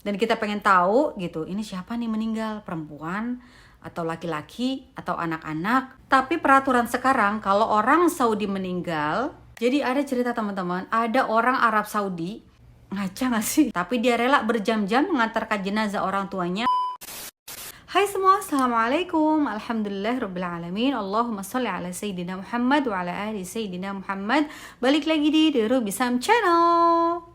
Dan kita pengen tahu gitu, ini siapa nih meninggal, perempuan atau laki-laki atau anak-anak. Tapi peraturan sekarang kalau orang Saudi meninggal, jadi ada cerita teman-teman, ada orang Arab Saudi, ngaca gak sih? Tapi dia rela berjam-jam mengantarkan jenazah orang tuanya. Hai semua, assalamualaikum, alhamdulillahirrabbilalamin, Allahumma salli ala Sayyidina Muhammad wa ala ali Sayyidina Muhammad. Balik lagi di The Ruby Sam Channel.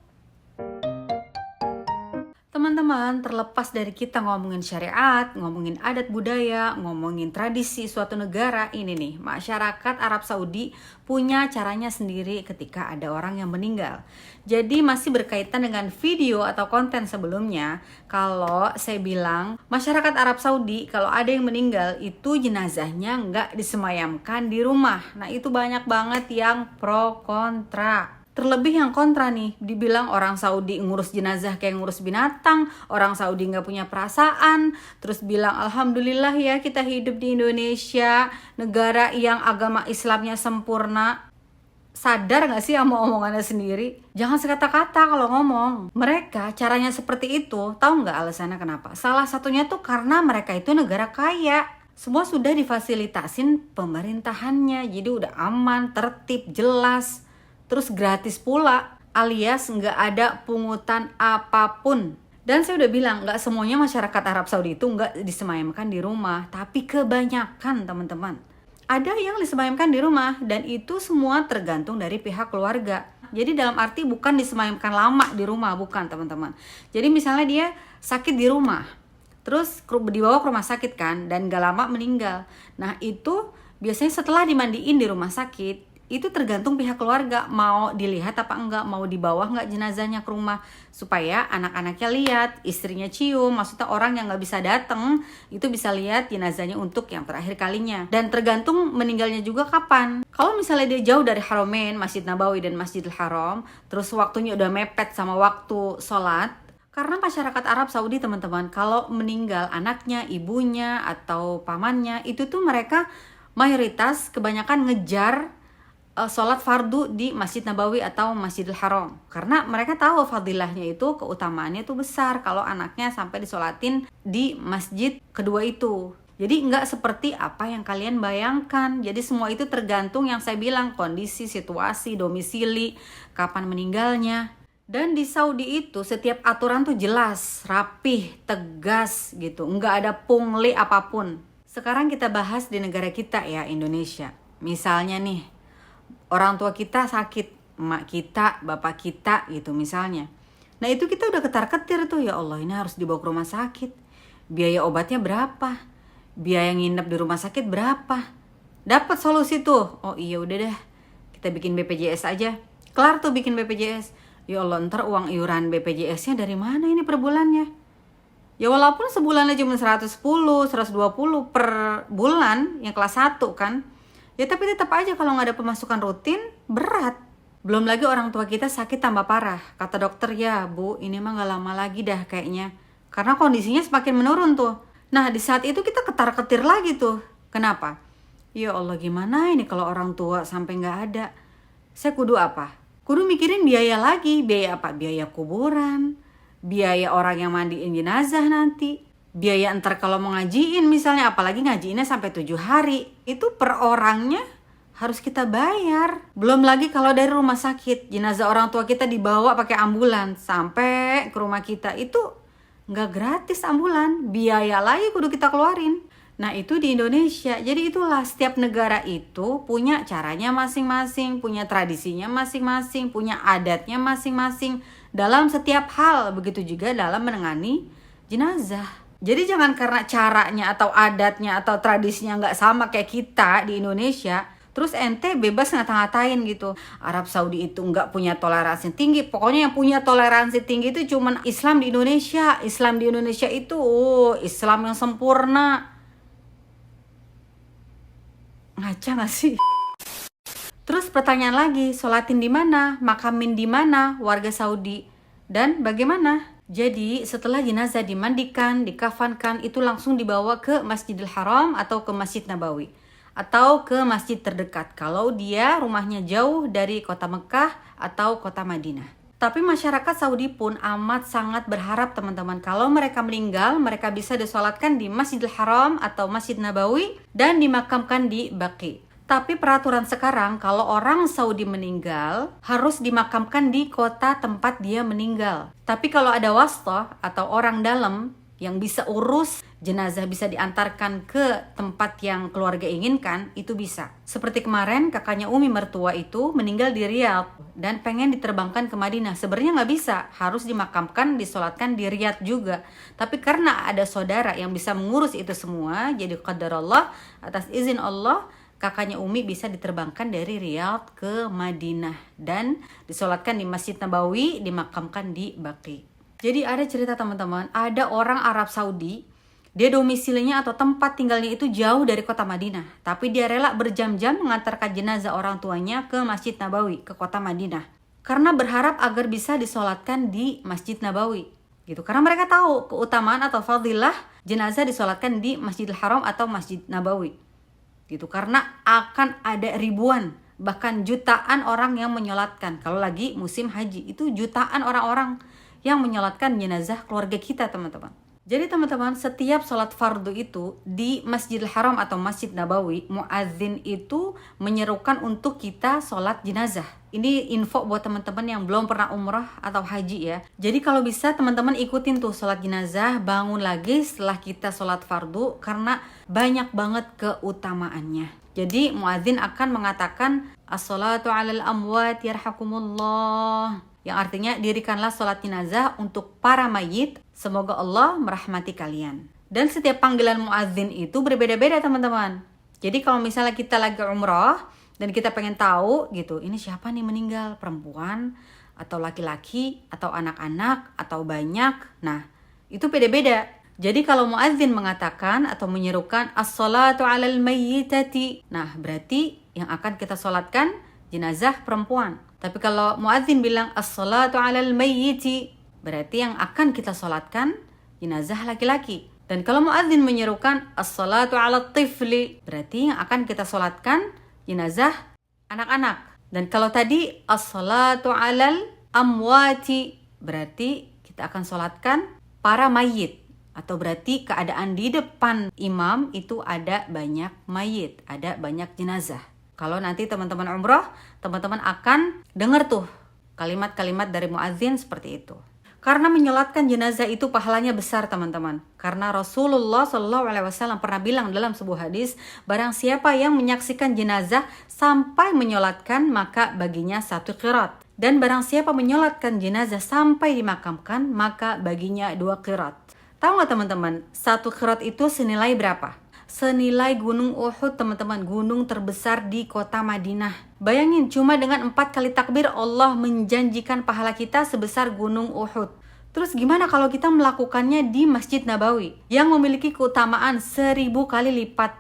Teman-teman, terlepas dari kita ngomongin syariat, ngomongin adat budaya, ngomongin tradisi suatu negara, ini nih, masyarakat Arab Saudi punya caranya sendiri ketika ada orang yang meninggal. Jadi masih berkaitan dengan video atau konten sebelumnya, kalau saya bilang masyarakat Arab Saudi kalau ada yang meninggal itu jenazahnya nggak disemayamkan di rumah. Nah itu banyak banget yang pro kontra. Terlebih yang kontra nih, dibilang orang Saudi ngurus jenazah kayak ngurus binatang, orang Saudi nggak punya perasaan, terus bilang alhamdulillah ya kita hidup di Indonesia, negara yang agama Islamnya sempurna. Sadar nggak sih sama omongannya sendiri? Jangan sekata-kata kalau ngomong. Mereka caranya seperti itu, tahu nggak alasannya kenapa? Salah satunya tuh karena mereka itu negara kaya. Semua sudah difasilitasin pemerintahannya, jadi udah aman, tertib, jelas. Terus gratis pula, alias nggak ada pungutan apapun. Dan saya udah bilang, nggak semuanya masyarakat Arab Saudi itu nggak disemayamkan di rumah, tapi kebanyakan teman-teman. Ada yang disemayamkan di rumah, dan itu semua tergantung dari pihak keluarga. Jadi dalam arti bukan disemayamkan lama di rumah, bukan teman-teman. Jadi misalnya dia sakit di rumah, terus dibawa ke rumah sakit kan, dan gak lama meninggal. Nah itu biasanya setelah dimandiin di rumah sakit, itu tergantung pihak keluarga mau dilihat apa enggak, mau dibawa enggak jenazahnya ke rumah supaya anak-anaknya lihat, istrinya cium, maksudnya orang yang nggak bisa datang itu bisa lihat jenazahnya untuk yang terakhir kalinya. Dan tergantung meninggalnya juga kapan. Kalau misalnya dia jauh dari Haramain, Masjid Nabawi dan Masjidil Haram, terus waktunya udah mepet sama waktu sholat, karena masyarakat Arab Saudi teman-teman, kalau meninggal anaknya, ibunya atau pamannya, itu tuh mereka mayoritas kebanyakan ngejar sholat fardu di Masjid Nabawi atau Masjidil Haram, karena mereka tahu fadilahnya itu, keutamaannya itu besar kalau anaknya sampai disolatin di masjid kedua itu. Jadi nggak seperti apa yang kalian bayangkan. Jadi semua itu tergantung yang saya bilang, kondisi, situasi, domisili, kapan meninggalnya. Dan di Saudi itu setiap aturan tuh jelas, rapih, tegas gitu, nggak ada pungli apapun. Sekarang kita bahas di negara kita ya, Indonesia. Misalnya nih, orang tua kita sakit, emak kita, bapak kita gitu misalnya. Nah itu kita udah ketar-ketir tuh, ya Allah ini harus dibawa ke rumah sakit. Biaya obatnya berapa? Biaya nginep di rumah sakit berapa? Dapat solusi tuh. Oh iya udah deh, kita bikin BPJS aja. Kelar tuh bikin BPJS. Ya Allah ntar uang iuran BPJS-nya dari mana ini per bulannya? Ya walaupun sebulannya cuma 110, 120 per bulan yang kelas 1 kan. Ya tapi tetap aja kalau nggak ada pemasukan rutin, berat. Belum lagi orang tua kita sakit tambah parah. Kata dokter, ya bu ini mah nggak lama lagi dah kayaknya. Karena kondisinya semakin menurun tuh. Nah di saat itu kita ketar-ketir lagi tuh. Kenapa? Ya Allah gimana ini kalau orang tua sampai nggak ada. Saya kudu apa? Kudu mikirin biaya lagi. Biaya apa? Biaya kuburan. Biaya orang yang mandiin jenazah nanti. Biaya ntar kalau mau ngajiin misalnya, apalagi ngajiinnya sampai 7 hari, itu per orangnya harus kita bayar. Belum lagi kalau dari rumah sakit, jenazah orang tua kita dibawa pakai ambulan sampai ke rumah kita, itu nggak gratis ambulan, biaya lagi kudu kita keluarin. Nah itu di Indonesia. Jadi itulah, setiap negara itu punya caranya masing-masing, punya tradisinya masing-masing, punya adatnya masing-masing dalam setiap hal. Begitu juga dalam menangani jenazah. Jadi jangan karena caranya atau adatnya atau tradisinya nggak sama kayak kita di Indonesia, terus ente bebas ngata-ngatain gitu. Arab Saudi itu nggak punya toleransi tinggi. Pokoknya yang punya toleransi tinggi itu cuman Islam di Indonesia. Islam di Indonesia itu Islam yang sempurna. Ngaca nggak sih? Terus pertanyaan lagi, sholatin di mana? Makamin di mana warga Saudi? Dan bagaimana? Jadi setelah jenazah dimandikan, dikafankan, itu langsung dibawa ke Masjidil Haram atau ke Masjid Nabawi. Atau ke masjid terdekat kalau dia rumahnya jauh dari kota Mekah atau kota Madinah. Tapi masyarakat Saudi pun amat sangat berharap teman-teman, kalau mereka meninggal, mereka bisa disolatkan di Masjidil Haram atau Masjid Nabawi dan dimakamkan di Baqi. Tapi peraturan sekarang, kalau orang Saudi meninggal, harus dimakamkan di kota tempat dia meninggal. Tapi kalau ada wasthah atau orang dalam yang bisa urus jenazah, bisa diantarkan ke tempat yang keluarga inginkan, itu bisa. Seperti kemarin kakaknya Umi mertua itu meninggal di Riyadh dan pengen diterbangkan ke Madinah. Sebenarnya nggak bisa, harus dimakamkan, disolatkan di Riyadh juga. Tapi karena ada saudara yang bisa mengurus itu semua, jadi qadarullah, atas izin Allah, kakaknya Umi bisa diterbangkan dari Riyadh ke Madinah dan disolatkan di Masjid Nabawi, dimakamkan di Baqi. Jadi ada cerita teman-teman, ada orang Arab Saudi, dia domisilinya atau tempat tinggalnya itu jauh dari kota Madinah, tapi dia rela berjam-jam mengantarkan jenazah orang tuanya ke Masjid Nabawi, ke kota Madinah, karena berharap agar bisa disolatkan di Masjid Nabawi gitu. Karena mereka tahu keutamaan atau fadilah jenazah disolatkan di Masjidil Haram atau Masjid Nabawi gitu, karena akan ada ribuan bahkan jutaan orang yang menyolatkan. Kalau lagi musim haji itu jutaan orang-orang yang menyolatkan jenazah keluarga kita teman-teman. Jadi teman-teman, setiap sholat fardu itu di Masjidil Haram atau Masjid Nabawi, muadzin itu menyerukan untuk kita sholat jenazah. Ini info buat teman-teman yang belum pernah umrah atau haji ya. Jadi kalau bisa teman-teman ikutin tuh sholat jenazah, bangun lagi setelah kita sholat fardu, karena banyak banget keutamaannya. Jadi muadzin akan mengatakan as-salatu 'alal amwat yarhakumullah, yang artinya dirikanlah sholat jenazah untuk para mayit, semoga Allah merahmati kalian. Dan setiap panggilan muadzin itu berbeda-beda teman-teman. Jadi kalau misalnya kita lagi umrah dan kita pengen tahu gitu, ini siapa nih meninggal, perempuan atau laki-laki atau anak-anak atau banyak, nah itu beda-beda. Jadi kalau muadzin mengatakan atau menyerukan as-salatu 'alal mayyitati, nah berarti yang akan kita sholatkan jenazah perempuan. Tapi kalau muadzin bilang as-salatu 'alal mayyiti, berarti yang akan kita sholatkan jenazah laki-laki. Dan kalau muadzin menyerukan as-salatu 'alat tifli, berarti yang akan kita sholatkan jenazah anak-anak. Dan kalau tadi as-salatu 'alal amwati, berarti kita akan sholatkan para mayit. Atau berarti keadaan di depan imam itu ada banyak mayit, ada banyak jenazah. Kalau nanti teman-teman umrah, teman-teman akan dengar tuh kalimat-kalimat dari muadzin seperti itu. Karena menyolatkan jenazah itu pahalanya besar teman-teman. Karena Rasulullah SAW pernah bilang dalam sebuah hadis, barang siapa yang menyaksikan jenazah sampai menyolatkan, maka baginya 1 qirat. Dan barang siapa menyolatkan jenazah sampai dimakamkan, maka baginya 2 qirat. Tahu nggak teman-teman, 1 qirat itu senilai berapa? Senilai gunung Uhud teman-teman, gunung terbesar di kota Madinah. Bayangin, cuma dengan 4 kali takbir Allah menjanjikan pahala kita sebesar gunung Uhud. Terus gimana kalau kita melakukannya di Masjid Nabawi yang memiliki keutamaan 1000 kali lipat?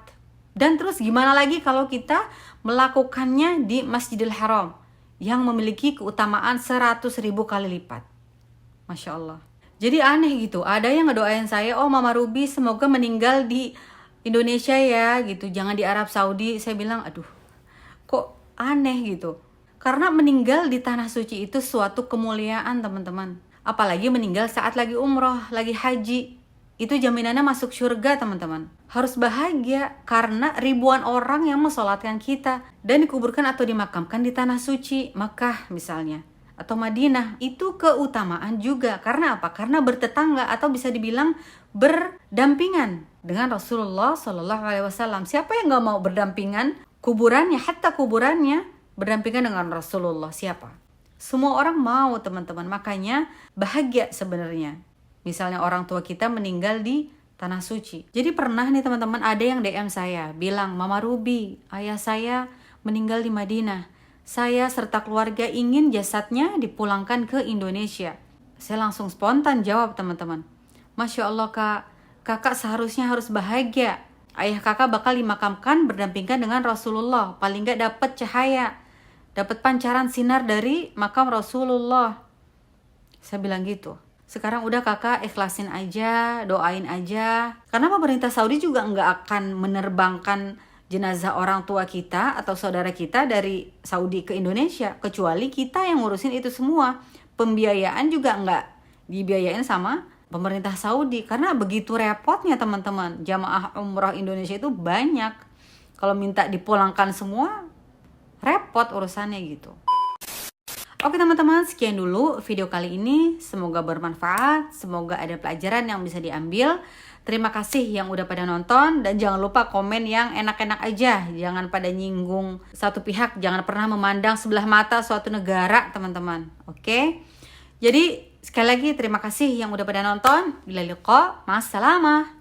Dan terus gimana lagi kalau kita melakukannya di Masjidil Haram yang memiliki keutamaan 100.000 kali lipat? Masya Allah. Jadi aneh gitu, ada yang ngedoain saya, oh Mama Ruby semoga meninggal di Indonesia ya gitu, jangan di Arab Saudi. Saya bilang aduh kok aneh gitu, karena meninggal di tanah suci itu suatu kemuliaan teman-teman. Apalagi meninggal saat lagi umroh, lagi haji, itu jaminannya masuk surga teman-teman. Harus bahagia karena ribuan orang yang mensolatkan kita dan dikuburkan atau dimakamkan di tanah suci Makkah misalnya atau Madinah. Itu keutamaan juga. Karena apa? Karena bertetangga atau bisa dibilang berdampingan dengan Rasulullah SAW. Siapa yang gak mau berdampingan? Kuburannya, hatta kuburannya berdampingan dengan Rasulullah. Siapa? Semua orang mau teman-teman. Makanya bahagia sebenarnya. Misalnya orang tua kita meninggal di tanah suci. Jadi pernah nih teman-teman, ada yang DM saya bilang, Mama Ruby, ayah saya meninggal di Madinah. Saya serta keluarga ingin jasadnya dipulangkan ke Indonesia. Saya langsung spontan jawab teman-teman, Masya Allah kak, kakak seharusnya harus bahagia. Ayah kakak bakal dimakamkan berdampingan dengan Rasulullah. Paling gak dapat cahaya, dapat pancaran sinar dari makam Rasulullah. Saya bilang gitu. Sekarang udah kakak ikhlasin aja, doain aja. Karena pemerintah Saudi juga nggak akan menerbangkan jenazah orang tua kita atau saudara kita dari Saudi ke Indonesia, kecuali kita yang ngurusin itu semua. pembiayaan juga nggak dibiayain sama pemerintah Saudi, karena begitu repotnya teman-teman. Jamaah umroh Indonesia itu banyak, kalau minta dipulangkan semua repot urusannya gitu. Oke teman-teman, sekian dulu video kali ini. Semoga bermanfaat, semoga ada pelajaran yang bisa diambil. Terima kasih yang udah pada nonton, dan jangan lupa komen yang enak-enak aja. Jangan pada nyinggung satu pihak, jangan pernah memandang sebelah mata suatu negara teman-teman. Oke? Jadi sekali lagi terima kasih yang udah pada nonton. Bila liqa, ma'assalamah.